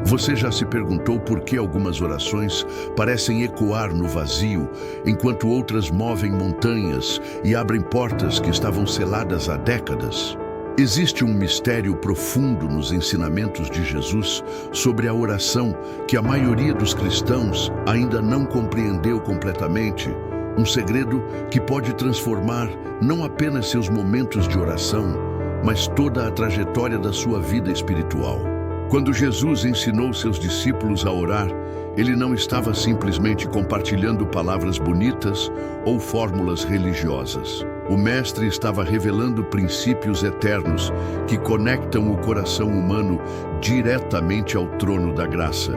Você já se perguntou por que algumas orações parecem ecoar no vazio, enquanto outras movem montanhas e abrem portas que estavam seladas há décadas? Existe um mistério profundo nos ensinamentos de Jesus sobre a oração que a maioria dos cristãos ainda não compreendeu completamente. Um segredo que pode transformar não apenas seus momentos de oração, mas toda a trajetória da sua vida espiritual. Quando Jesus ensinou seus discípulos a orar, ele não estava simplesmente compartilhando palavras bonitas ou fórmulas religiosas. O Mestre estava revelando princípios eternos que conectam o coração humano diretamente ao trono da graça,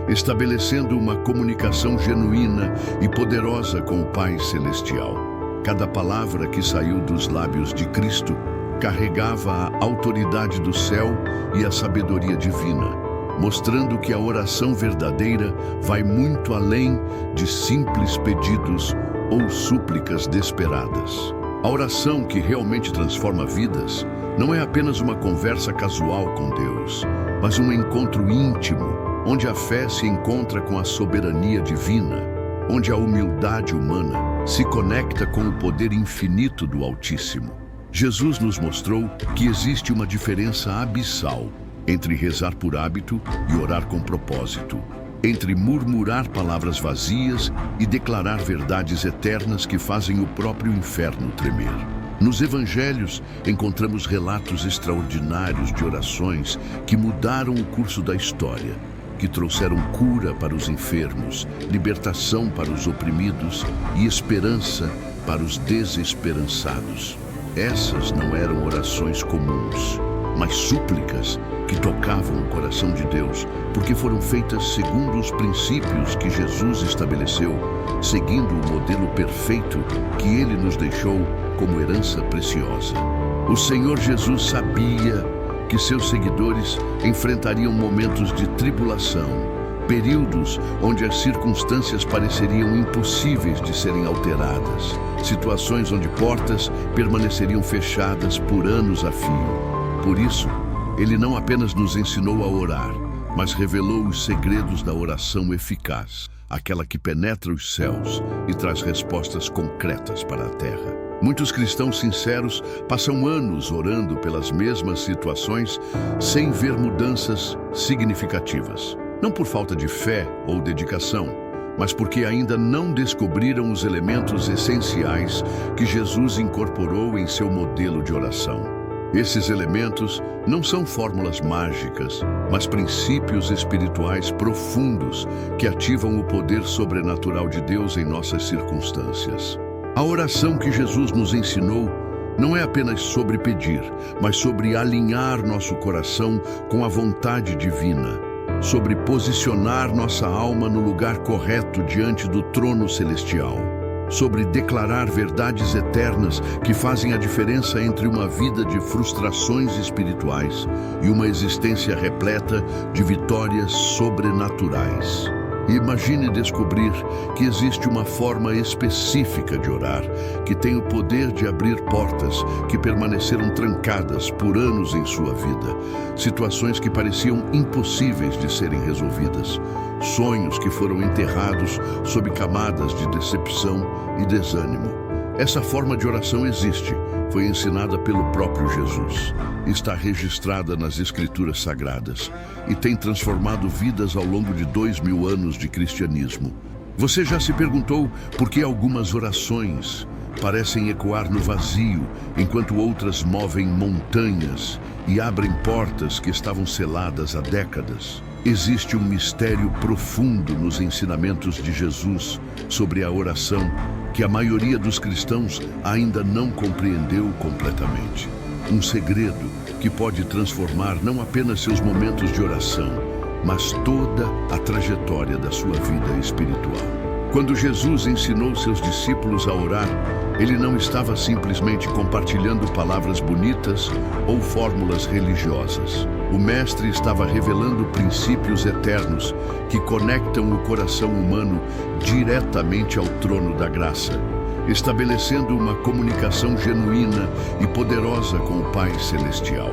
estabelecendo uma comunicação genuína e poderosa com o Pai Celestial. Cada palavra que saiu dos lábios de Cristo carregava a autoridade do céu e a sabedoria divina, mostrando que a oração verdadeira vai muito além de simples pedidos ou súplicas desesperadas. A oração que realmente transforma vidas não é apenas uma conversa casual com Deus, mas um encontro íntimo, onde a fé se encontra com a soberania divina, onde a humildade humana se conecta com o poder infinito do Altíssimo. Jesus nos mostrou que existe uma diferença abissal entre rezar por hábito e orar com propósito, entre murmurar palavras vazias e declarar verdades eternas que fazem o próprio inferno tremer. Nos evangelhos, encontramos relatos extraordinários de orações que mudaram o curso da história, que trouxeram cura para os enfermos, libertação para os oprimidos e esperança para os desesperançados. Essas não eram orações comuns, mas súplicas que tocavam o coração de Deus, porque foram feitas segundo os princípios que Jesus estabeleceu, seguindo o modelo perfeito que Ele nos deixou como herança preciosa. O Senhor Jesus sabia que seus seguidores enfrentariam momentos de tribulação, períodos onde as circunstâncias pareceriam impossíveis de serem alteradas, situações onde portas permaneceriam fechadas por anos a fio. Por isso, ele não apenas nos ensinou a orar, mas revelou os segredos da oração eficaz, aquela que penetra os céus e traz respostas concretas para a terra. Muitos cristãos sinceros passam anos orando pelas mesmas situações sem ver mudanças significativas. Não por falta de fé ou dedicação, mas porque ainda não descobriram os elementos essenciais que Jesus incorporou em seu modelo de oração. Esses elementos não são fórmulas mágicas, mas princípios espirituais profundos que ativam o poder sobrenatural de Deus em nossas circunstâncias. A oração que Jesus nos ensinou não é apenas sobre pedir, mas sobre alinhar nosso coração com a vontade divina, sobre posicionar nossa alma no lugar correto diante do trono celestial, sobre declarar verdades eternas que fazem a diferença entre uma vida de frustrações espirituais e uma existência repleta de vitórias sobrenaturais. Imagine descobrir que existe uma forma específica de orar, que tem o poder de abrir portas que permaneceram trancadas por anos em sua vida, situações que pareciam impossíveis de serem resolvidas, sonhos que foram enterrados sob camadas de decepção e desânimo. Essa forma de oração existe, foi ensinada pelo próprio Jesus, está registrada nas Escrituras Sagradas e tem transformado vidas ao longo de 2000 anos de cristianismo. Você já se perguntou por que algumas orações parecem ecoar no vazio, enquanto outras movem montanhas e abrem portas que estavam seladas há décadas? Existe um mistério profundo nos ensinamentos de Jesus sobre a oração que a maioria dos cristãos ainda não compreendeu completamente. Um segredo que pode transformar não apenas seus momentos de oração, mas toda a trajetória da sua vida espiritual. Quando Jesus ensinou seus discípulos a orar, ele não estava simplesmente compartilhando palavras bonitas ou fórmulas religiosas. O Mestre estava revelando princípios eternos que conectam o coração humano diretamente ao trono da graça, estabelecendo uma comunicação genuína e poderosa com o Pai Celestial.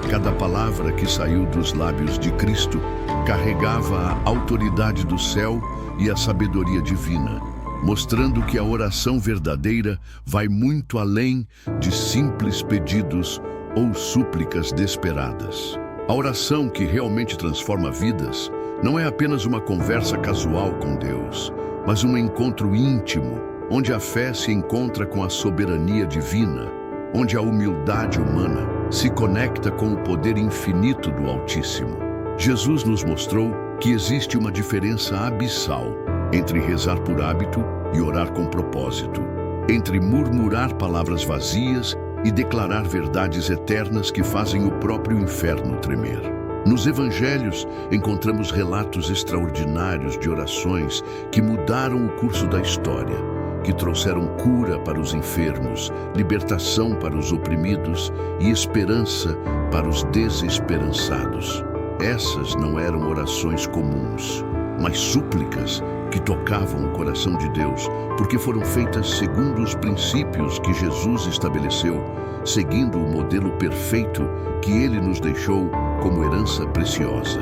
Cada palavra que saiu dos lábios de Cristo carregava a autoridade do céu e a sabedoria divina, mostrando que a oração verdadeira vai muito além de simples pedidos ou súplicas desesperadas. A oração que realmente transforma vidas não é apenas uma conversa casual com Deus, mas um encontro íntimo, onde a fé se encontra com a soberania divina, onde a humildade humana se conecta com o poder infinito do Altíssimo. Jesus nos mostrou que existe uma diferença abissal entre rezar por hábito e orar com propósito, entre murmurar palavras vazias e declarar verdades eternas que fazem o próprio inferno tremer. Nos evangelhos, encontramos relatos extraordinários de orações que mudaram o curso da história, que trouxeram cura para os enfermos, libertação para os oprimidos e esperança para os desesperançados. Essas não eram orações comuns, mas súplicas que tocavam o coração de Deus, porque foram feitas segundo os princípios que Jesus estabeleceu, seguindo o modelo perfeito que Ele nos deixou como herança preciosa.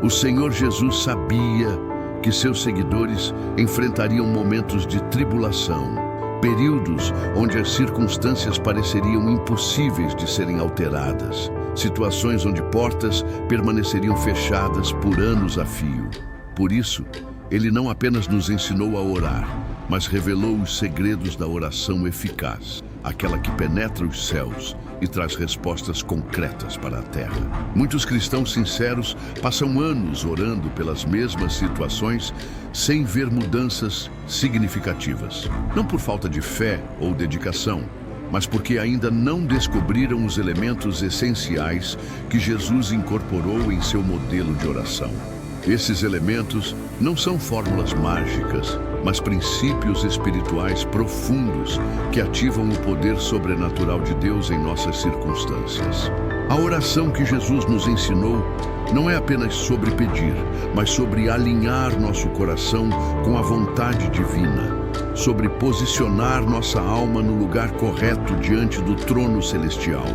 O Senhor Jesus sabia que seus seguidores enfrentariam momentos de tribulação, períodos onde as circunstâncias pareceriam impossíveis de serem alteradas, situações onde portas permaneceriam fechadas por anos a fio. Por isso, Ele não apenas nos ensinou a orar, mas revelou os segredos da oração eficaz, aquela que penetra os céus e traz respostas concretas para a terra. Muitos cristãos sinceros passam anos orando pelas mesmas situações sem ver mudanças significativas. Não por falta de fé ou dedicação, mas porque ainda não descobriram os elementos essenciais que Jesus incorporou em seu modelo de oração. Esses elementos não são fórmulas mágicas, mas princípios espirituais profundos que ativam o poder sobrenatural de Deus em nossas circunstâncias. A oração que Jesus nos ensinou não é apenas sobre pedir, mas sobre alinhar nosso coração com a vontade divina, sobre posicionar nossa alma no lugar correto diante do trono celestial,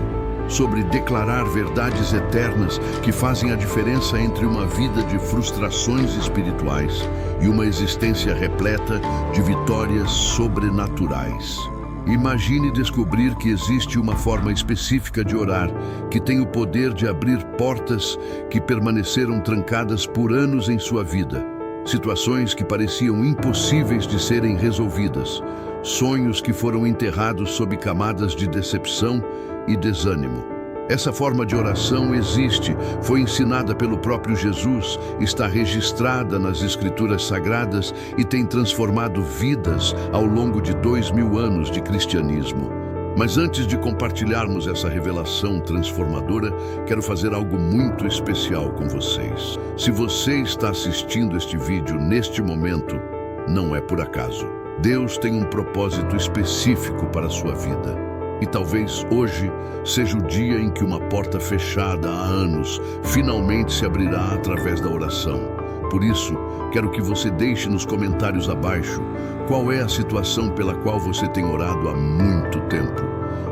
sobre declarar verdades eternas que fazem a diferença entre uma vida de frustrações espirituais e uma existência repleta de vitórias sobrenaturais. Imagine descobrir que existe uma forma específica de orar que tem o poder de abrir portas que permaneceram trancadas por anos em sua vida, situações que pareciam impossíveis de serem resolvidas, sonhos que foram enterrados sob camadas de decepção e desânimo. Essa forma de oração existe, foi ensinada pelo próprio Jesus, está registrada nas Escrituras Sagradas e tem transformado vidas ao longo de 2000 anos de cristianismo. Mas antes de compartilharmos essa revelação transformadora, quero fazer algo muito especial com vocês. Se você está assistindo este vídeo neste momento, não é por acaso. Deus tem um propósito específico para a sua vida. E talvez hoje seja o dia em que uma porta fechada há anos finalmente se abrirá através da oração. Por isso, quero que você deixe nos comentários abaixo qual é a situação pela qual você tem orado há muito tempo.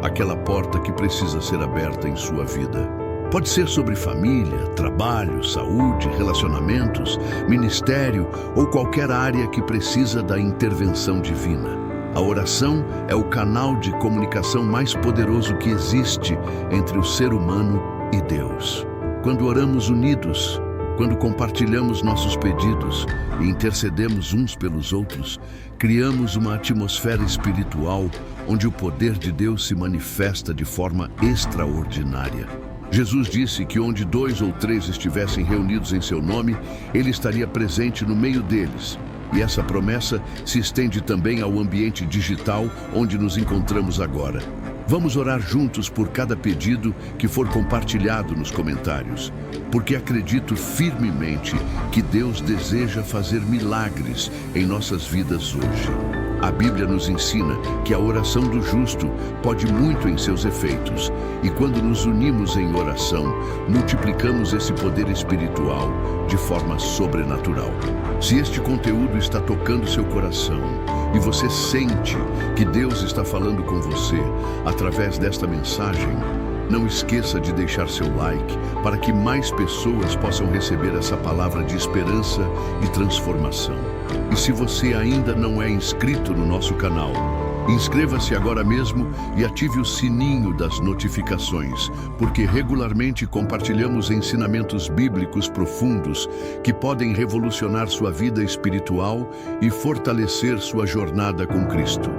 Aquela porta que precisa ser aberta em sua vida. Pode ser sobre família, trabalho, saúde, relacionamentos, ministério ou qualquer área que precisa da intervenção divina. A oração é o canal de comunicação mais poderoso que existe entre o ser humano e Deus. Quando oramos unidos, quando compartilhamos nossos pedidos e intercedemos uns pelos outros, criamos uma atmosfera espiritual onde o poder de Deus se manifesta de forma extraordinária. Jesus disse que onde 2 ou 3 estivessem reunidos em seu nome, Ele estaria presente no meio deles. E essa promessa se estende também ao ambiente digital onde nos encontramos agora. Vamos orar juntos por cada pedido que for compartilhado nos comentários, porque acredito firmemente que Deus deseja fazer milagres em nossas vidas hoje. A Bíblia nos ensina que a oração do justo pode muito em seus efeitos, e quando nos unimos em oração, multiplicamos esse poder espiritual de forma sobrenatural. Se este conteúdo está tocando seu coração e você sente que Deus está falando com você através desta mensagem, Não esqueça de deixar seu like para que mais pessoas possam receber essa palavra de esperança e transformação. E se você ainda não é inscrito no nosso canal, inscreva-se agora mesmo e ative o sininho das notificações, porque regularmente compartilhamos ensinamentos bíblicos profundos que podem revolucionar sua vida espiritual e fortalecer sua jornada com Cristo.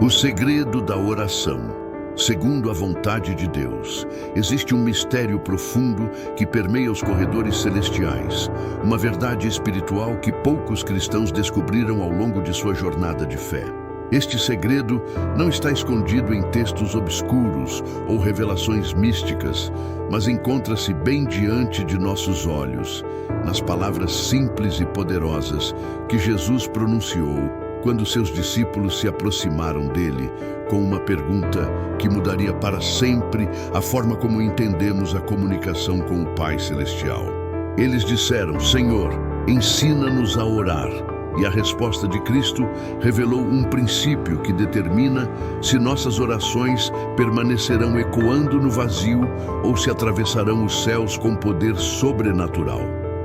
O segredo da oração. Segundo a vontade de Deus, existe um mistério profundo que permeia os corredores celestiais, uma verdade espiritual que poucos cristãos descobriram ao longo de sua jornada de fé. Este segredo não está escondido em textos obscuros ou revelações místicas, mas encontra-se bem diante de nossos olhos, nas palavras simples e poderosas que Jesus pronunciou quando seus discípulos se aproximaram dele com uma pergunta que mudaria para sempre a forma como entendemos a comunicação com o Pai Celestial. Eles disseram: Senhor, ensina-nos a orar. E a resposta de Cristo revelou um princípio que determina se nossas orações permanecerão ecoando no vazio ou se atravessarão os céus com poder sobrenatural.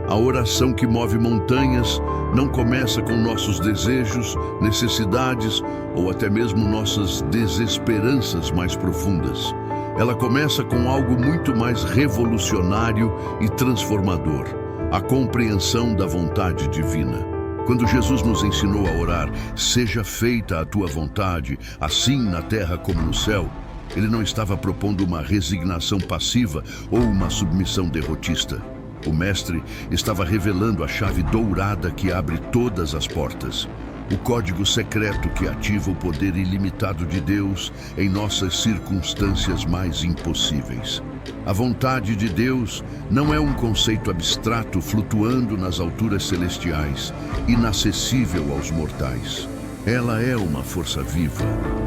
A oração que move montanhas não começa com nossos desejos, necessidades ou até mesmo nossas desesperanças mais profundas. Ela começa com algo muito mais revolucionário e transformador: a compreensão da vontade divina. Quando Jesus nos ensinou a orar, seja feita a tua vontade, assim na terra como no céu, ele não estava propondo uma resignação passiva ou uma submissão derrotista. O Mestre estava revelando a chave dourada que abre todas as portas, o código secreto que ativa o poder ilimitado de Deus em nossas circunstâncias mais impossíveis. A vontade de Deus não é um conceito abstrato flutuando nas alturas celestiais, inacessível aos mortais. Ela é uma força viva,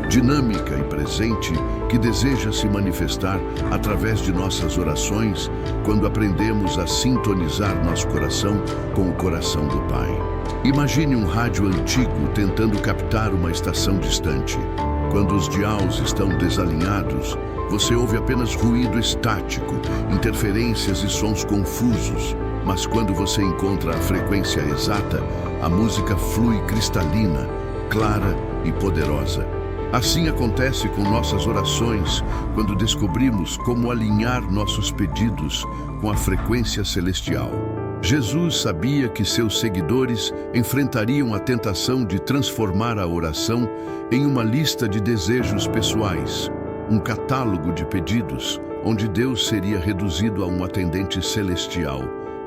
dinâmica e presente que deseja se manifestar através de nossas orações quando aprendemos a sintonizar nosso coração com o coração do Pai. Imagine um rádio antigo tentando captar uma estação distante. Quando os dials estão desalinhados, você ouve apenas ruído estático, interferências e sons confusos. Mas quando você encontra a frequência exata, a música flui cristalina, clara e poderosa. Assim acontece com nossas orações quando descobrimos como alinhar nossos pedidos com a frequência celestial. Jesus sabia que seus seguidores enfrentariam a tentação de transformar a oração em uma lista de desejos pessoais, um catálogo de pedidos, onde Deus seria reduzido a um atendente celestial,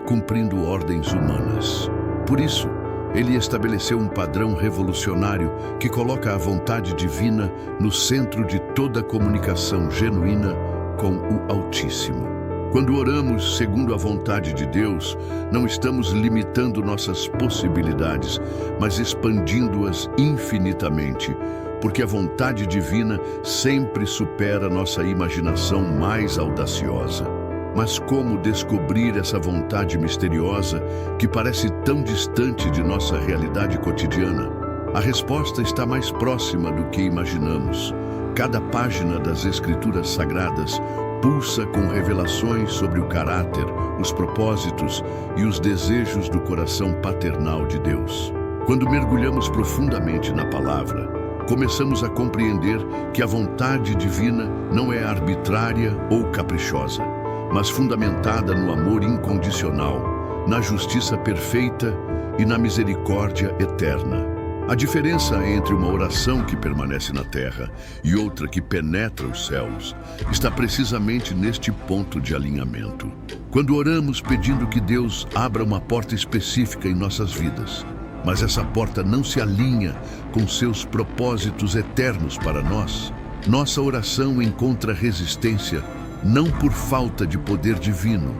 cumprindo ordens humanas. Por isso, ele estabeleceu um padrão revolucionário que coloca a vontade divina no centro de toda comunicação genuína com o Altíssimo. Quando oramos segundo a vontade de Deus, não estamos limitando nossas possibilidades, mas expandindo-as infinitamente, porque a vontade divina sempre supera nossa imaginação mais audaciosa. Mas como descobrir essa vontade misteriosa que parece tão distante de nossa realidade cotidiana? A resposta está mais próxima do que imaginamos. Cada página das Escrituras Sagradas pulsa com revelações sobre o caráter, os propósitos e os desejos do coração paternal de Deus. Quando mergulhamos profundamente na palavra, começamos a compreender que a vontade divina não é arbitrária ou caprichosa, mas fundamentada no amor incondicional, na justiça perfeita e na misericórdia eterna. A diferença entre uma oração que permanece na terra e outra que penetra os céus está precisamente neste ponto de alinhamento. Quando oramos pedindo que Deus abra uma porta específica em nossas vidas, mas essa porta não se alinha com seus propósitos eternos para nós, nossa oração encontra resistência não por falta de poder divino,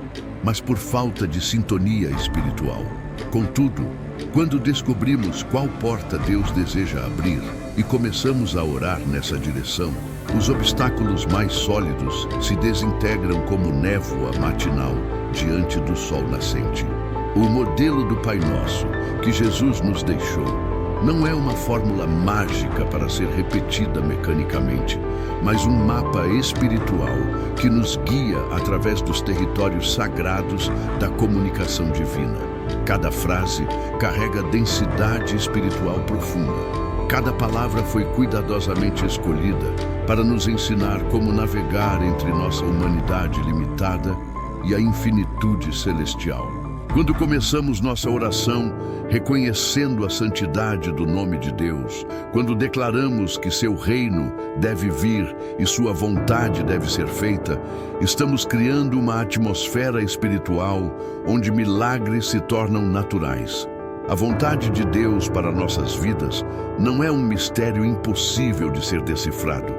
mas por falta de sintonia espiritual. Contudo, quando descobrimos qual porta Deus deseja abrir e começamos a orar nessa direção, os obstáculos mais sólidos se desintegram como névoa matinal diante do sol nascente. O modelo do Pai Nosso que Jesus nos deixou não é uma fórmula mágica para ser repetida mecanicamente, mas um mapa espiritual que nos guia através dos territórios sagrados da comunicação divina. Cada frase carrega densidade espiritual profunda. Cada palavra foi cuidadosamente escolhida para nos ensinar como navegar entre nossa humanidade limitada e a infinitude celestial. Quando começamos nossa oração reconhecendo a santidade do nome de Deus, quando declaramos que seu reino deve vir e sua vontade deve ser feita, estamos criando uma atmosfera espiritual onde milagres se tornam naturais. A vontade de Deus para nossas vidas não é um mistério impossível de ser decifrado,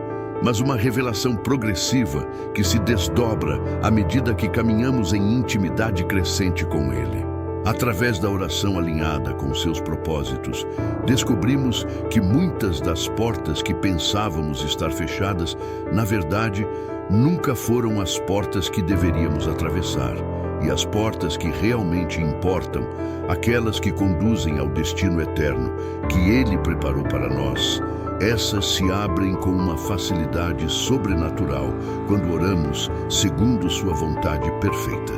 mas uma revelação progressiva que se desdobra à medida que caminhamos em intimidade crescente com Ele. Através da oração alinhada com seus propósitos, descobrimos que muitas das portas que pensávamos estar fechadas, na verdade, nunca foram as portas que deveríamos atravessar. E as portas que realmente importam, aquelas que conduzem ao destino eterno que Ele preparou para nós, essas se abrem com uma facilidade sobrenatural quando oramos segundo sua vontade perfeita.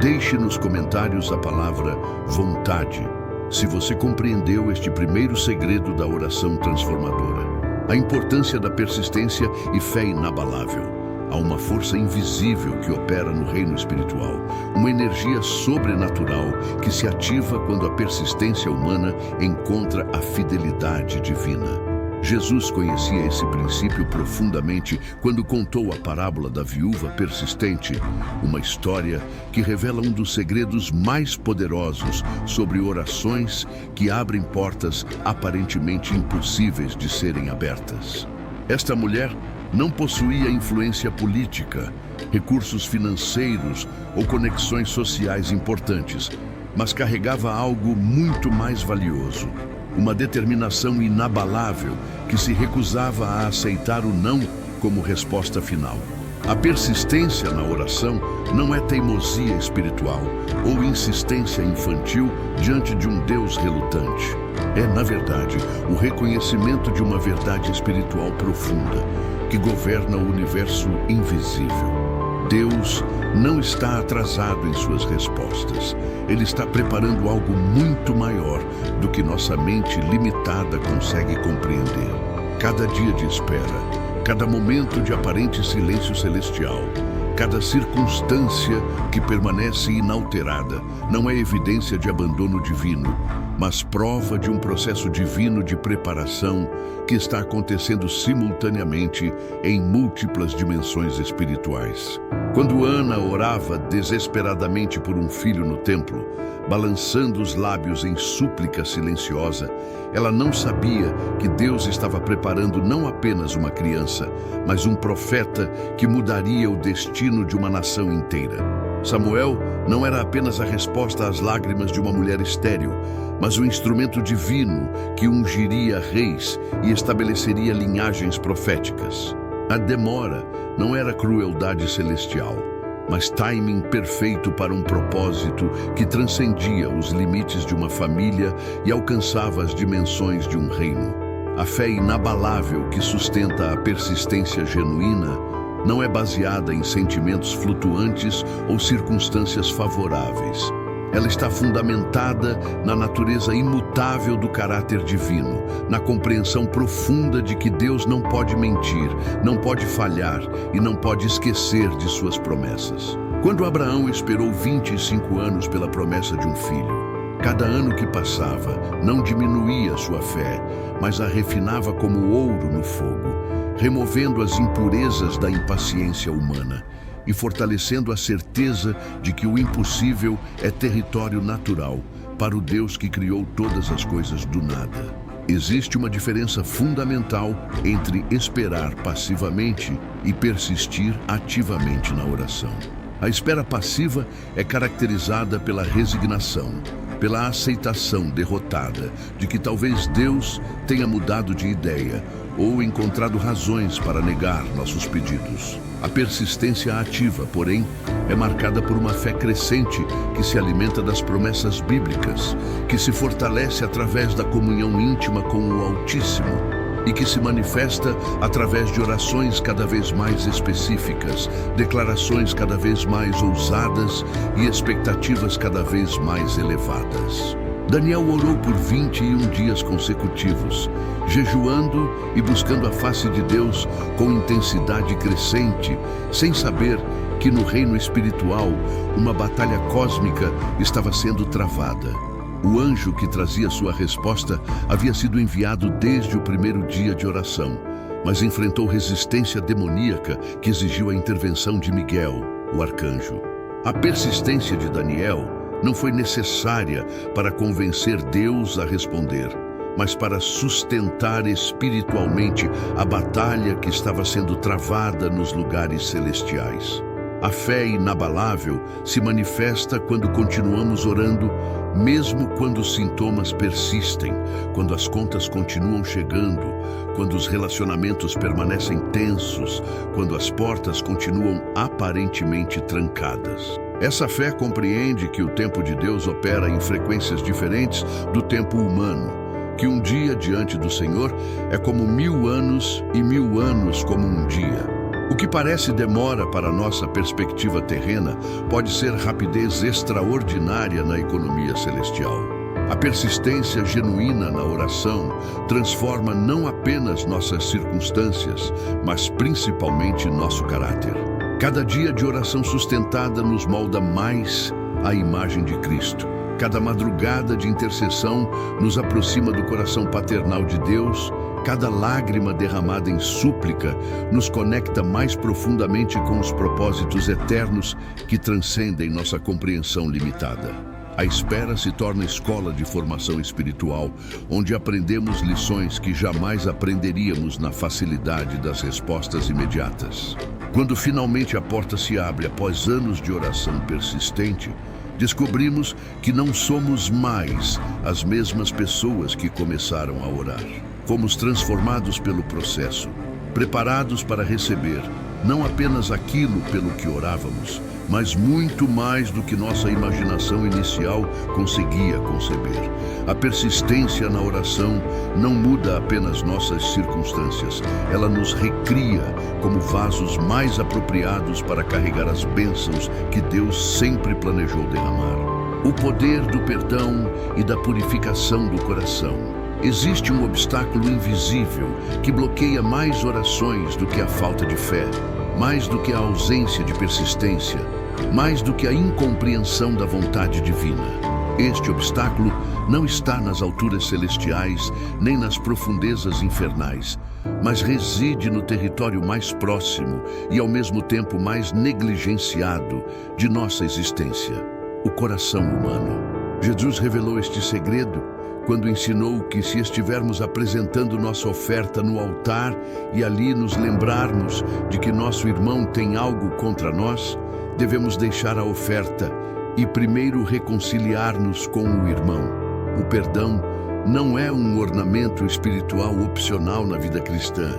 Deixe nos comentários a palavra vontade, se você compreendeu este primeiro segredo da oração transformadora. A importância da persistência e fé inabalável. Há uma força invisível que opera no reino espiritual, uma energia sobrenatural que se ativa quando a persistência humana encontra a fidelidade divina. Jesus conhecia esse princípio profundamente quando contou a parábola da viúva persistente, uma história que revela um dos segredos mais poderosos sobre orações que abrem portas aparentemente impossíveis de serem abertas. Esta mulher não possuía influência política, recursos financeiros ou conexões sociais importantes, mas carregava algo muito mais valioso, uma determinação inabalável que se recusava a aceitar o não como resposta final. A persistência na oração não é teimosia espiritual ou insistência infantil diante de um Deus relutante. É, na verdade, o reconhecimento de uma verdade espiritual profunda que governa o universo invisível. Deus não está atrasado em suas respostas. Ele está preparando algo muito maior do que nossa mente limitada consegue compreender. Cada dia de espera, cada momento de aparente silêncio celestial, cada circunstância que permanece inalterada, não é evidência de abandono divino, mas prova de um processo divino de preparação que está acontecendo simultaneamente em múltiplas dimensões espirituais. Quando Ana orava desesperadamente por um filho no templo, balançando os lábios em súplica silenciosa, ela não sabia que Deus estava preparando não apenas uma criança, mas um profeta que mudaria o destino de uma nação inteira. Samuel não era apenas a resposta às lágrimas de uma mulher estéril, mas um instrumento divino que ungiria reis e estabeleceria linhagens proféticas. A demora não era crueldade celestial, mas timing perfeito para um propósito que transcendia os limites de uma família e alcançava as dimensões de um reino. A fé inabalável que sustenta a persistência genuína não é baseada em sentimentos flutuantes ou circunstâncias favoráveis. Ela está fundamentada na natureza imutável do caráter divino, na compreensão profunda de que Deus não pode mentir, não pode falhar e não pode esquecer de suas promessas. Quando Abraão esperou 25 anos pela promessa de um filho, cada ano que passava não diminuía sua fé, mas a refinava como ouro no fogo, removendo as impurezas da impaciência humana e fortalecendo a certeza de que o impossível é território natural para o Deus que criou todas as coisas do nada. Existe uma diferença fundamental entre esperar passivamente e persistir ativamente na oração. A espera passiva é caracterizada pela resignação, pela aceitação derrotada de que talvez Deus tenha mudado de ideia ou encontrado razões para negar nossos pedidos. A persistência ativa, porém, é marcada por uma fé crescente que se alimenta das promessas bíblicas, que se fortalece através da comunhão íntima com o Altíssimo e que se manifesta através de orações cada vez mais específicas, declarações cada vez mais ousadas e expectativas cada vez mais elevadas. Daniel orou por 21 dias consecutivos, jejuando e buscando a face de Deus com intensidade crescente, sem saber que no reino espiritual uma batalha cósmica estava sendo travada. O anjo que trazia sua resposta havia sido enviado desde o primeiro dia de oração, mas enfrentou resistência demoníaca que exigiu a intervenção de Miguel, o arcanjo. A persistência de Daniel não foi necessária para convencer Deus a responder, mas para sustentar espiritualmente a batalha que estava sendo travada nos lugares celestiais. A fé inabalável se manifesta quando continuamos orando, mesmo quando os sintomas persistem, quando as contas continuam chegando, quando os relacionamentos permanecem tensos, quando as portas continuam aparentemente trancadas. Essa fé compreende que o tempo de Deus opera em frequências diferentes do tempo humano, que um dia diante do Senhor é como 1000 anos e 1000 anos como um dia. O que parece demora para a nossa perspectiva terrena pode ser rapidez extraordinária na economia celestial. A persistência genuína na oração transforma não apenas nossas circunstâncias, mas principalmente nosso caráter. Cada dia de oração sustentada nos molda mais à imagem de Cristo. Cada madrugada de intercessão nos aproxima do coração paternal de Deus. Cada lágrima derramada em súplica nos conecta mais profundamente com os propósitos eternos que transcendem nossa compreensão limitada. A espera se torna escola de formação espiritual, onde aprendemos lições que jamais aprenderíamos na facilidade das respostas imediatas. Quando finalmente a porta se abre após anos de oração persistente, descobrimos que não somos mais as mesmas pessoas que começaram a orar. Fomos transformados pelo processo, preparados para receber não apenas aquilo pelo que orávamos, mas muito mais do que nossa imaginação inicial conseguia conceber. A persistência na oração não muda apenas nossas circunstâncias, ela nos recria como vasos mais apropriados para carregar as bênçãos que Deus sempre planejou derramar. O poder do perdão e da purificação do coração. Existe um obstáculo invisível que bloqueia mais orações do que a falta de fé, mais do que a ausência de persistência, mais do que a incompreensão da vontade divina. Este obstáculo não está nas alturas celestiais, nem nas profundezas infernais, mas reside no território mais próximo e ao mesmo tempo mais negligenciado de nossa existência, o coração humano. Jesus revelou este segredo quando ensinou que se estivermos apresentando nossa oferta no altar e ali nos lembrarmos de que nosso irmão tem algo contra nós, devemos deixar a oferta e primeiro reconciliar-nos com o irmão. O perdão não é um ornamento espiritual opcional na vida cristã,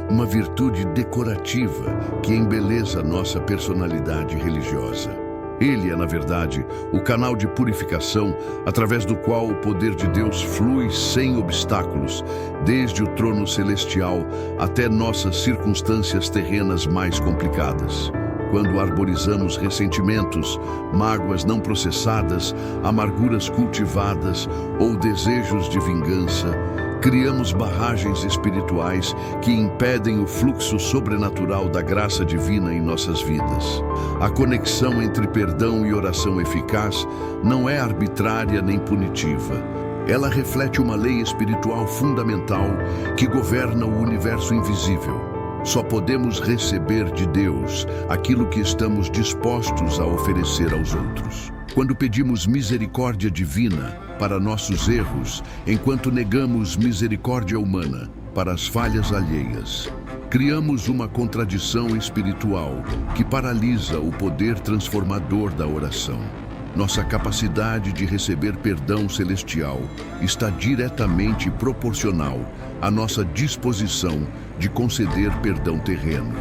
uma virtude decorativa que embeleza nossa personalidade religiosa. Ele é, na verdade, o canal de purificação através do qual o poder de Deus flui sem obstáculos, desde o trono celestial até nossas circunstâncias terrenas mais complicadas. Quando arborizamos ressentimentos, mágoas não processadas, amarguras cultivadas ou desejos de vingança, criamos barragens espirituais que impedem o fluxo sobrenatural da graça divina em nossas vidas. A conexão entre perdão e oração eficaz não é arbitrária nem punitiva. Ela reflete uma lei espiritual fundamental que governa o universo invisível. Só podemos receber de Deus aquilo que estamos dispostos a oferecer aos outros. Quando pedimos misericórdia divina para nossos erros, enquanto negamos misericórdia humana para as falhas alheias, criamos uma contradição espiritual que paralisa o poder transformador da oração. Nossa capacidade de receber perdão celestial está diretamente proporcional à nossa disposição de conceder perdão terreno.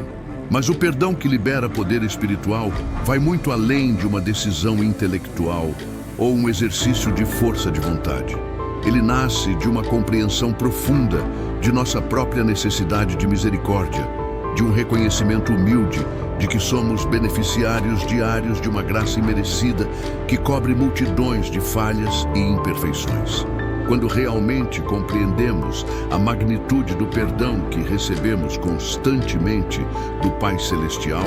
Mas o perdão que libera poder espiritual vai muito além de uma decisão intelectual ou um exercício de força de vontade. Ele nasce de uma compreensão profunda de nossa própria necessidade de misericórdia, de um reconhecimento humilde de que somos beneficiários diários de uma graça imerecida que cobre multidões de falhas e imperfeições. Quando realmente compreendemos a magnitude do perdão que recebemos constantemente do Pai Celestial,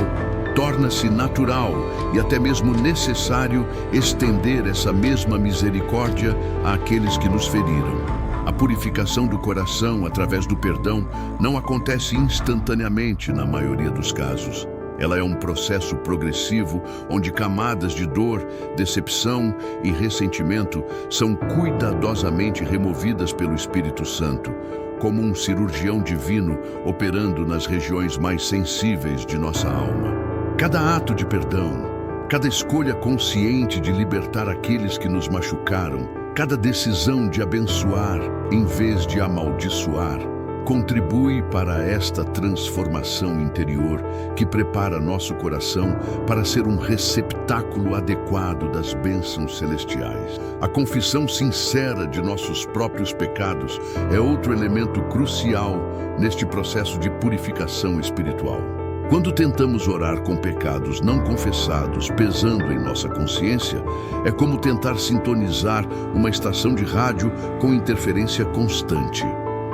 torna-se natural e até mesmo necessário estender essa mesma misericórdia àqueles que nos feriram. A purificação do coração através do perdão não acontece instantaneamente na maioria dos casos. Ela é um processo progressivo onde camadas de dor, decepção e ressentimento são cuidadosamente removidas pelo Espírito Santo, como um cirurgião divino operando nas regiões mais sensíveis de nossa alma. Cada ato de perdão, cada escolha consciente de libertar aqueles que nos machucaram, cada decisão de abençoar em vez de amaldiçoar, contribui para esta transformação interior que prepara nosso coração para ser um receptáculo adequado das bênçãos celestiais. A confissão sincera de nossos próprios pecados é outro elemento crucial neste processo de purificação espiritual. Quando tentamos orar com pecados não confessados pesando em nossa consciência, é como tentar sintonizar uma estação de rádio com interferência constante.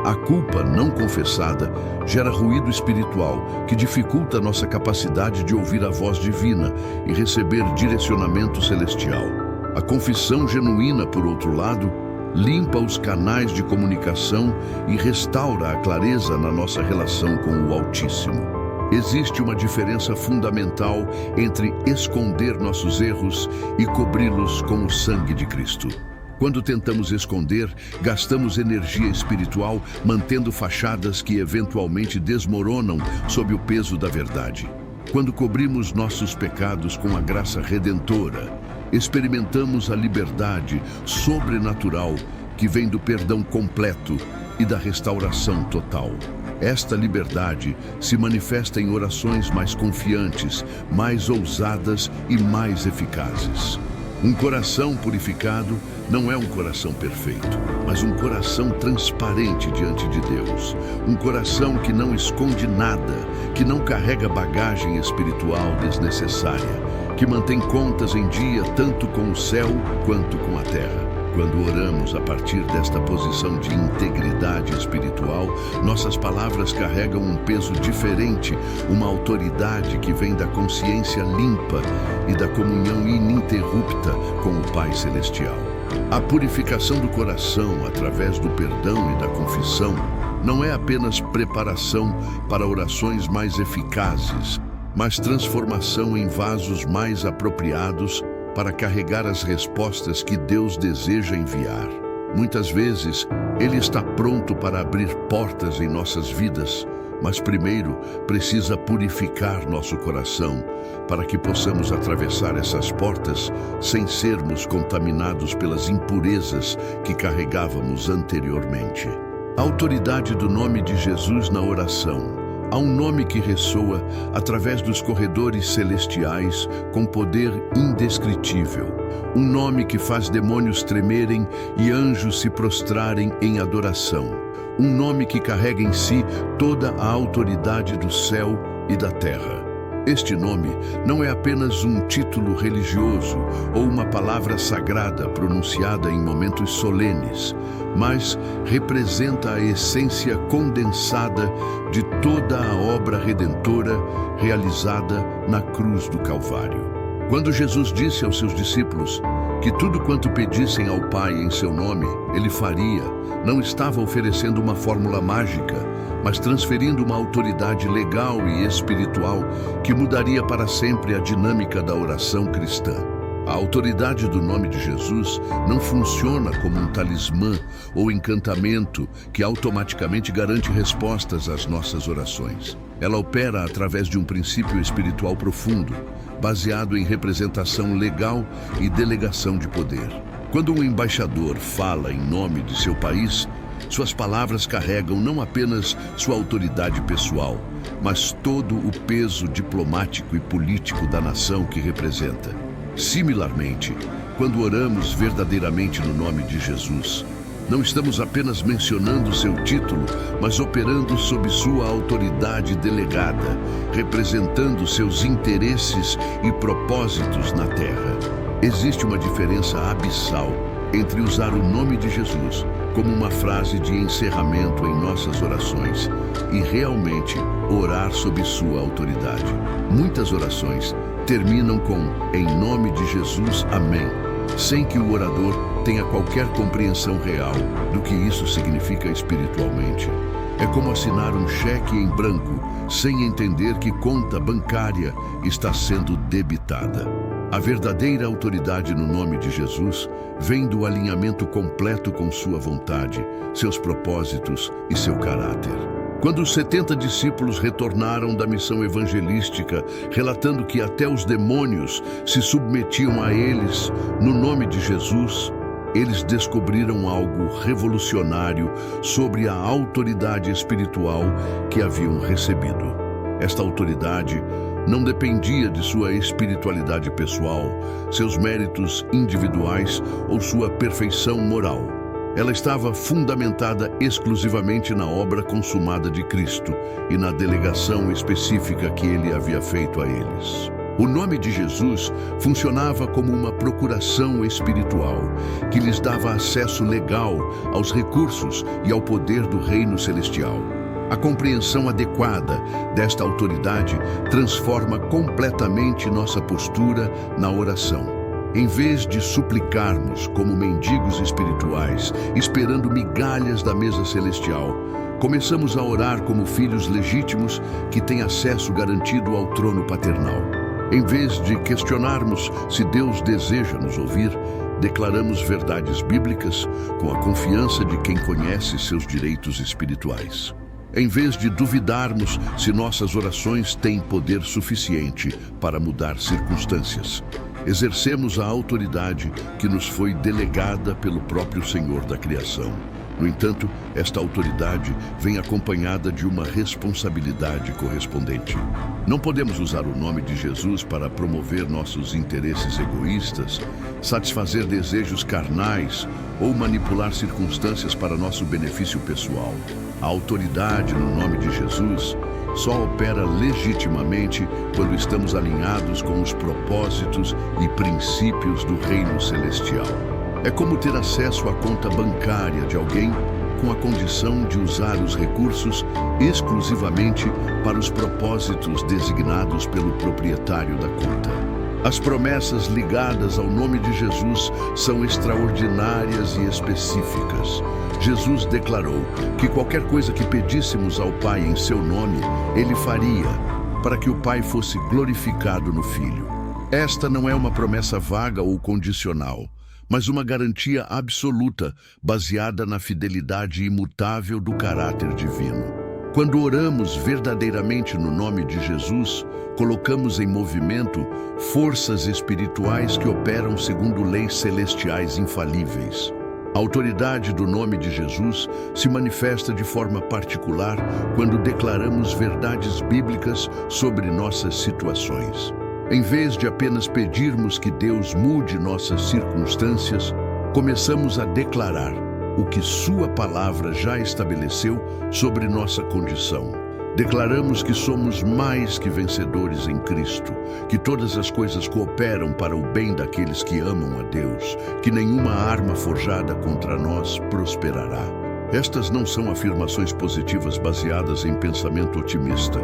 A culpa não confessada gera ruído espiritual que dificulta nossa capacidade de ouvir a voz divina e receber direcionamento celestial. A confissão genuína, por outro lado, limpa os canais de comunicação e restaura a clareza na nossa relação com o Altíssimo. Existe uma diferença fundamental entre esconder nossos erros e cobri-los com o sangue de Cristo. Quando tentamos esconder, gastamos energia espiritual mantendo fachadas que eventualmente desmoronam sob o peso da verdade. Quando cobrimos nossos pecados com a graça redentora, experimentamos a liberdade sobrenatural que vem do perdão completo e da restauração total. Esta liberdade se manifesta em orações mais confiantes, mais ousadas e mais eficazes. Um coração purificado não é um coração perfeito, mas um coração transparente diante de Deus. Um coração que não esconde nada, que não carrega bagagem espiritual desnecessária, que mantém contas em dia tanto com o céu quanto com a terra. Quando oramos a partir desta posição de integridade espiritual, nossas palavras carregam um peso diferente, uma autoridade que vem da consciência limpa e da comunhão ininterrupta com o Pai Celestial. A purificação do coração através do perdão e da confissão não é apenas preparação para orações mais eficazes, mas transformação em vasos mais apropriados para carregar as respostas que Deus deseja enviar. Muitas vezes, Ele está pronto para abrir portas em nossas vidas, mas primeiro precisa purificar nosso coração para que possamos atravessar essas portas sem sermos contaminados pelas impurezas que carregávamos anteriormente. A autoridade do nome de Jesus na oração. Há um nome que ressoa através dos corredores celestiais com poder indescritível. Um nome que faz demônios tremerem e anjos se prostrarem em adoração. Um nome que carrega em si toda a autoridade do céu e da terra. Este nome não é apenas um título religioso ou uma palavra sagrada pronunciada em momentos solenes, mas representa a essência condensada de toda a obra redentora realizada na cruz do Calvário. Quando Jesus disse aos seus discípulos que tudo quanto pedissem ao Pai em seu nome, Ele faria, não estava oferecendo uma fórmula mágica, mas transferindo uma autoridade legal e espiritual que mudaria para sempre a dinâmica da oração cristã. A autoridade do nome de Jesus não funciona como um talismã ou encantamento que automaticamente garante respostas às nossas orações. Ela opera através de um princípio espiritual profundo, baseado em representação legal e delegação de poder. Quando um embaixador fala em nome de seu país, Suas palavras carregam não apenas sua autoridade pessoal, mas todo o peso diplomático e político da nação que representa. Similarmente, quando oramos verdadeiramente no nome de Jesus, não estamos apenas mencionando seu título, mas operando sob sua autoridade delegada, representando seus interesses e propósitos na terra. Existe uma diferença abissal entre usar o nome de Jesus como uma frase de encerramento em nossas orações e realmente orar sob sua autoridade. Muitas orações terminam com "em nome de Jesus, amém", sem que o orador tenha qualquer compreensão real do que isso significa espiritualmente. É como assinar um cheque em branco sem entender que conta bancária está sendo debitada. A verdadeira autoridade no nome de Jesus vem do alinhamento completo com sua vontade, seus propósitos e seu caráter. Quando os 70 discípulos retornaram da missão evangelística, relatando que até os demônios se submetiam a eles no nome de Jesus, eles descobriram algo revolucionário sobre a autoridade espiritual que haviam recebido. Esta autoridade não dependia de sua espiritualidade pessoal, seus méritos individuais ou sua perfeição moral. Ela estava fundamentada exclusivamente na obra consumada de Cristo e na delegação específica que ele havia feito a eles. O nome de Jesus funcionava como uma procuração espiritual que lhes dava acesso legal aos recursos e ao poder do reino celestial. A compreensão adequada desta autoridade transforma completamente nossa postura na oração. Em vez de suplicarmos como mendigos espirituais, esperando migalhas da mesa celestial, começamos a orar como filhos legítimos que têm acesso garantido ao trono paternal. Em vez de questionarmos se Deus deseja nos ouvir, declaramos verdades bíblicas com a confiança de quem conhece seus direitos espirituais. Em vez de duvidarmos se nossas orações têm poder suficiente para mudar circunstâncias, exercemos a autoridade que nos foi delegada pelo próprio Senhor da criação. No entanto, esta autoridade vem acompanhada de uma responsabilidade correspondente. Não podemos usar o nome de Jesus para promover nossos interesses egoístas, satisfazer desejos carnais ou manipular circunstâncias para nosso benefício pessoal. A autoridade no nome de Jesus só opera legitimamente quando estamos alinhados com os propósitos e princípios do reino celestial. É como ter acesso à conta bancária de alguém com a condição de usar os recursos exclusivamente para os propósitos designados pelo proprietário da conta. As promessas ligadas ao nome de Jesus são extraordinárias e específicas. Jesus declarou que qualquer coisa que pedíssemos ao Pai em seu nome, Ele faria, para que o Pai fosse glorificado no Filho. Esta não é uma promessa vaga ou condicional, mas uma garantia absoluta, baseada na fidelidade imutável do caráter divino. Quando oramos verdadeiramente no nome de Jesus, colocamos em movimento forças espirituais que operam segundo leis celestiais infalíveis. A autoridade do nome de Jesus se manifesta de forma particular quando declaramos verdades bíblicas sobre nossas situações. Em vez de apenas pedirmos que Deus mude nossas circunstâncias, começamos a declarar o que Sua palavra já estabeleceu sobre nossa condição. Declaramos que somos mais que vencedores em Cristo, que todas as coisas cooperam para o bem daqueles que amam a Deus, que nenhuma arma forjada contra nós prosperará. Estas não são afirmações positivas baseadas em pensamento otimista,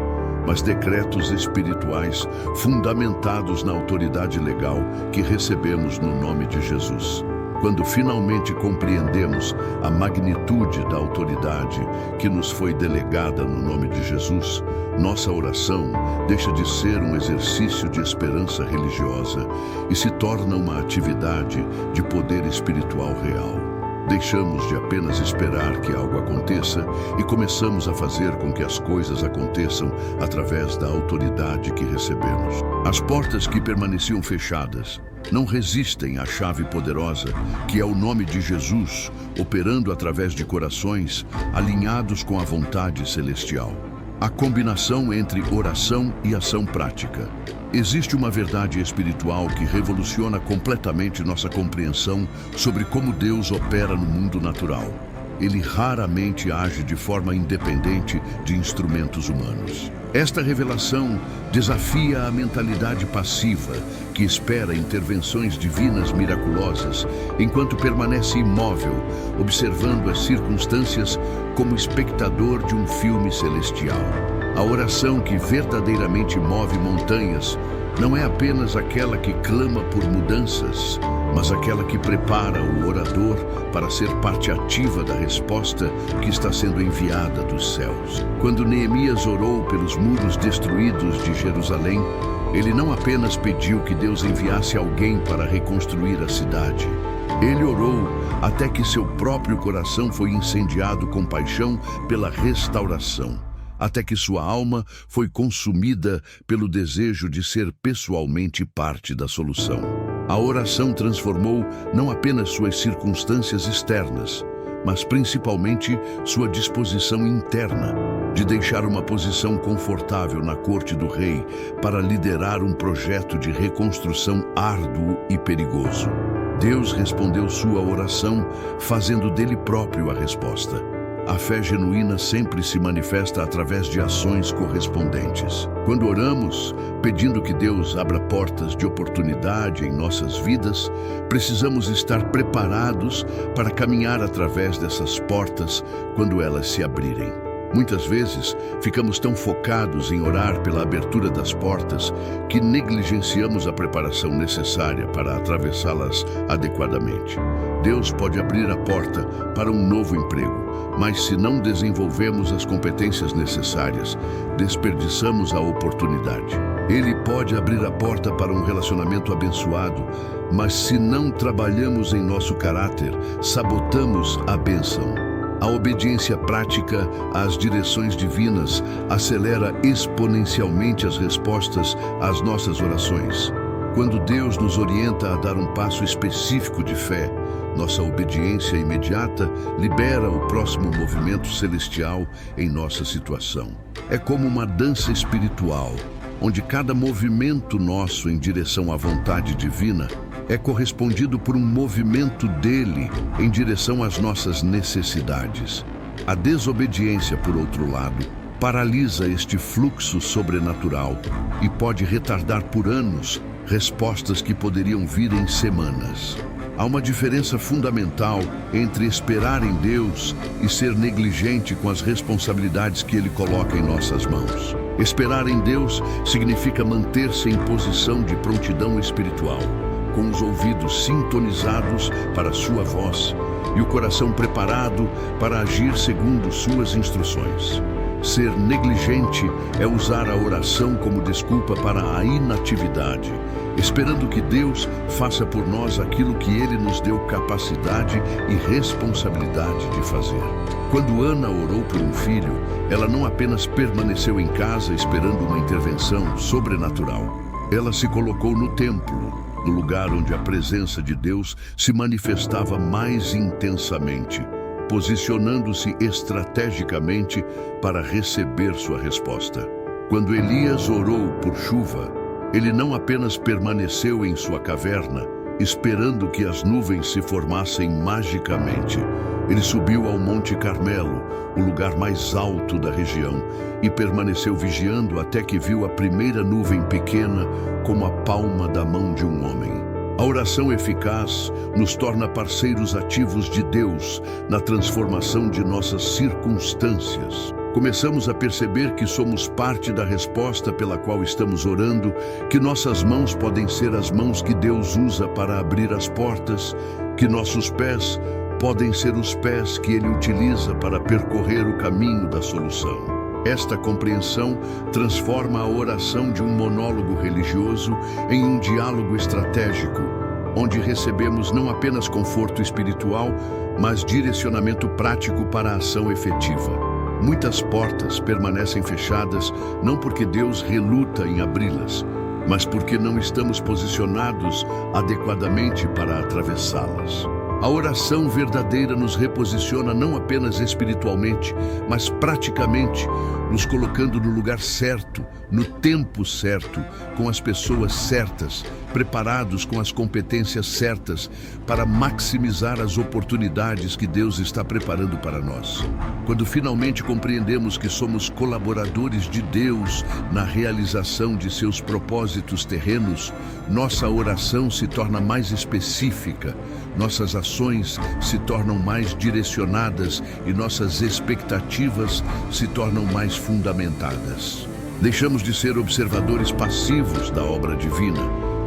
mas decretos espirituais fundamentados na autoridade legal que recebemos no nome de Jesus. Quando finalmente compreendemos a magnitude da autoridade que nos foi delegada no nome de Jesus, nossa oração deixa de ser um exercício de esperança religiosa e se torna uma atividade de poder espiritual real. Deixamos de apenas esperar que algo aconteça e começamos a fazer com que as coisas aconteçam através da autoridade que recebemos. As portas que permaneciam fechadas não resistem à chave poderosa, que é o nome de Jesus, operando através de corações alinhados com a vontade celestial. A combinação entre oração e ação prática. Existe uma verdade espiritual que revoluciona completamente nossa compreensão sobre como Deus opera no mundo natural. Ele raramente age de forma independente de instrumentos humanos. Esta revelação desafia a mentalidade passiva, que espera intervenções divinas miraculosas, enquanto permanece imóvel, observando as circunstâncias como espectador de um filme celestial. A oração que verdadeiramente move montanhas não é apenas aquela que clama por mudanças, mas aquela que prepara o orador para ser parte ativa da resposta que está sendo enviada dos céus. Quando Neemias orou pelos muros destruídos de Jerusalém, ele não apenas pediu que Deus enviasse alguém para reconstruir a cidade. Ele orou até que seu próprio coração foi incendiado com paixão pela restauração, até que sua alma foi consumida pelo desejo de ser pessoalmente parte da solução. A oração transformou não apenas suas circunstâncias externas, mas principalmente sua disposição interna, de deixar uma posição confortável na corte do rei para liderar um projeto de reconstrução árduo e perigoso. Deus respondeu sua oração, fazendo dele próprio a resposta. A fé genuína sempre se manifesta através de ações correspondentes. Quando oramos, pedindo que Deus abra portas de oportunidade em nossas vidas, precisamos estar preparados para caminhar através dessas portas quando elas se abrirem. Muitas vezes, ficamos tão focados em orar pela abertura das portas que negligenciamos a preparação necessária para atravessá-las adequadamente. Deus pode abrir a porta para um novo emprego, mas se não desenvolvemos as competências necessárias, desperdiçamos a oportunidade. Ele pode abrir a porta para um relacionamento abençoado, mas se não trabalhamos em nosso caráter, sabotamos a bênção. A obediência prática às direções divinas acelera exponencialmente as respostas às nossas orações. Quando Deus nos orienta a dar um passo específico de fé, nossa obediência imediata libera o próximo movimento celestial em nossa situação. É como uma dança espiritual, onde cada movimento nosso em direção à vontade divina é correspondido por um movimento dele em direção às nossas necessidades. A desobediência, por outro lado, paralisa este fluxo sobrenatural e pode retardar por anos respostas que poderiam vir em semanas. Há uma diferença fundamental entre esperar em Deus e ser negligente com as responsabilidades que Ele coloca em nossas mãos. Esperar em Deus significa manter-se em posição de prontidão espiritual, com os ouvidos sintonizados para sua voz e o coração preparado para agir segundo suas instruções. Ser negligente é usar a oração como desculpa para a inatividade, esperando que Deus faça por nós aquilo que Ele nos deu capacidade e responsabilidade de fazer. Quando Ana orou por um filho, ela não apenas permaneceu em casa esperando uma intervenção sobrenatural. Ela se colocou no templo, no lugar onde a presença de Deus se manifestava mais intensamente, posicionando-se estrategicamente para receber sua resposta. Quando Elias orou por chuva, ele não apenas permaneceu em sua caverna, esperando que as nuvens se formassem magicamente. Ele subiu ao Monte Carmelo, o lugar mais alto da região, e permaneceu vigiando até que viu a primeira nuvem pequena como a palma da mão de um homem. A oração eficaz nos torna parceiros ativos de Deus na transformação de nossas circunstâncias. Começamos a perceber que somos parte da resposta pela qual estamos orando, que nossas mãos podem ser as mãos que Deus usa para abrir as portas, que nossos pés podem ser os pés que Ele utiliza para percorrer o caminho da solução. Esta compreensão transforma a oração de um monólogo religioso em um diálogo estratégico, onde recebemos não apenas conforto espiritual, mas direcionamento prático para a ação efetiva. Muitas portas permanecem fechadas não porque Deus reluta em abri-las, mas porque não estamos posicionados adequadamente para atravessá-las. A oração verdadeira nos reposiciona não apenas espiritualmente, mas praticamente, nos colocando no lugar certo, no tempo certo, com as pessoas certas, preparados com as competências certas para maximizar as oportunidades que Deus está preparando para nós. Quando finalmente compreendemos que somos colaboradores de Deus na realização de seus propósitos terrenos, nossa oração se torna mais específica, nossas ações se tornam mais direcionadas e nossas expectativas se tornam mais fundamentadas. Deixamos de ser observadores passivos da obra divina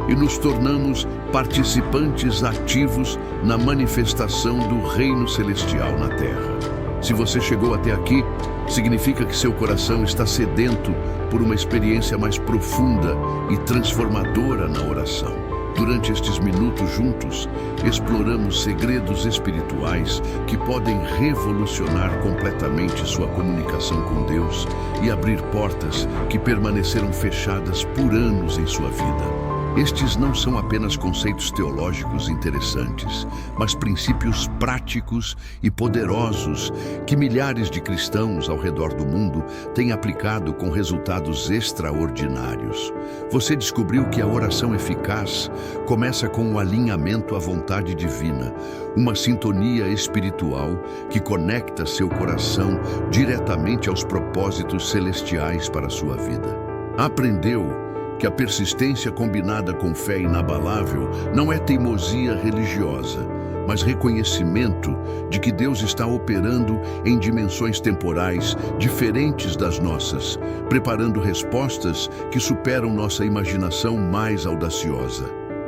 e nos tornamos participantes ativos na manifestação do reino celestial na terra. Se você chegou até aqui, significa que seu coração está sedento por uma experiência mais profunda e transformadora na oração. Durante estes minutos juntos, exploramos segredos espirituais que podem revolucionar completamente sua comunicação com Deus e abrir portas que permaneceram fechadas por anos em sua vida. Estes não são apenas conceitos teológicos interessantes, mas princípios práticos e poderosos que milhares de cristãos ao redor do mundo têm aplicado com resultados extraordinários. Você descobriu que a oração eficaz começa com o alinhamento à vontade divina, uma sintonia espiritual que conecta seu coração diretamente aos propósitos celestiais para a sua vida. Aprendeu que a persistência combinada com fé inabalável não é teimosia religiosa, mas reconhecimento de que Deus está operando em dimensões temporais diferentes das nossas, preparando respostas que superam nossa imaginação mais audaciosa.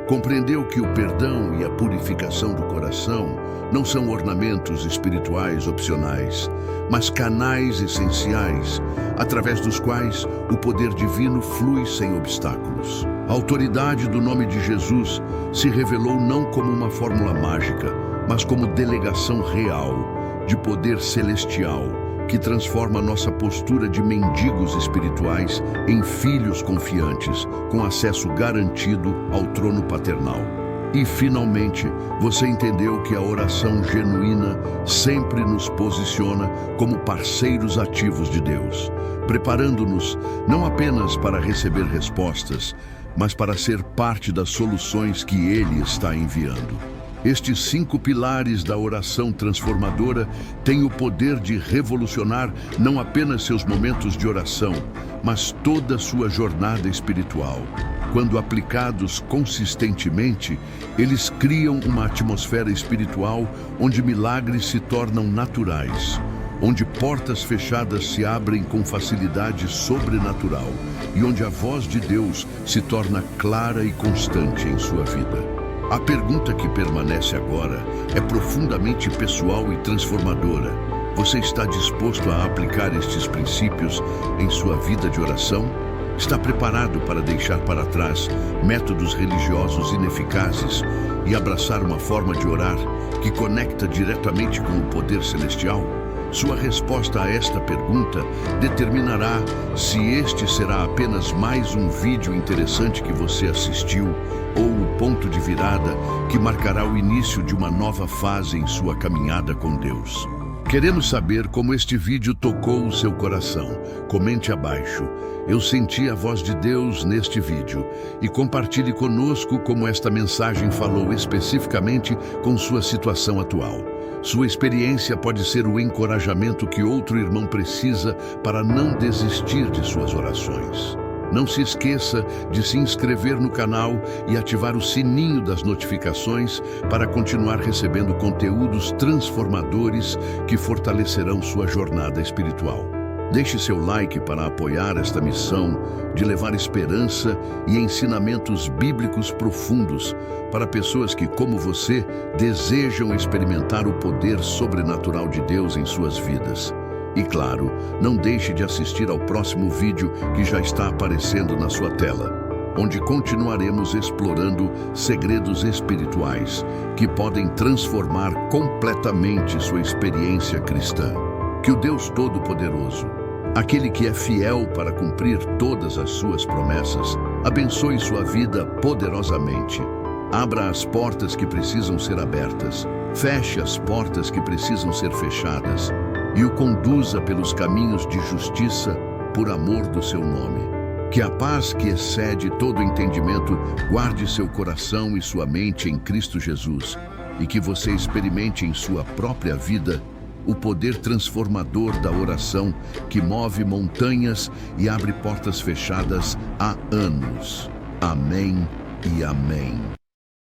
Compreendeu que o perdão e a purificação do coração não são ornamentos espirituais opcionais, mas canais essenciais, através dos quais o poder divino flui sem obstáculos. A autoridade do nome de Jesus se revelou não como uma fórmula mágica, mas como delegação real de poder celestial, que transforma nossa postura de mendigos espirituais em filhos confiantes, com acesso garantido ao trono paternal. E, finalmente, você entendeu que a oração genuína sempre nos posiciona como parceiros ativos de Deus, preparando-nos não apenas para receber respostas, mas para ser parte das soluções que Ele está enviando. Estes 5 pilares da oração transformadora têm o poder de revolucionar não apenas seus momentos de oração, mas toda a sua jornada espiritual. Quando aplicados consistentemente, eles criam uma atmosfera espiritual onde milagres se tornam naturais, onde portas fechadas se abrem com facilidade sobrenatural e onde a voz de Deus se torna clara e constante em sua vida. A pergunta que permanece agora é profundamente pessoal e transformadora. Você está disposto a aplicar estes princípios em sua vida de oração? Está preparado para deixar para trás métodos religiosos ineficazes e abraçar uma forma de orar que conecta diretamente com o poder celestial? Sua resposta a esta pergunta determinará se este será apenas mais um vídeo interessante que você assistiu ou o ponto de virada que marcará o início de uma nova fase em sua caminhada com Deus. Queremos saber como este vídeo tocou o seu coração. Comente abaixo. Eu senti a voz de Deus neste vídeo e compartilhe conosco como esta mensagem falou especificamente com sua situação atual. Sua experiência pode ser o encorajamento que outro irmão precisa para não desistir de suas orações. Não se esqueça de se inscrever no canal e ativar o sininho das notificações para continuar recebendo conteúdos transformadores que fortalecerão sua jornada espiritual. Deixe seu like para apoiar esta missão de levar esperança e ensinamentos bíblicos profundos para pessoas que, como você, desejam experimentar o poder sobrenatural de Deus em suas vidas. E claro, não deixe de assistir ao próximo vídeo que já está aparecendo na sua tela. onde continuaremos explorando segredos espirituais que podem transformar completamente sua experiência cristã. Que o Deus Todo-Poderoso, aquele que é fiel para cumprir todas as suas promessas, abençoe sua vida poderosamente. Abra as portas que precisam ser abertas, feche as portas que precisam ser fechadas e o conduza pelos caminhos de justiça por amor do seu nome. Que a paz que excede todo entendimento guarde seu coração e sua mente em Cristo Jesus e que você experimente em sua própria vida o poder transformador da oração que move montanhas e abre portas fechadas há anos. Amém e amém.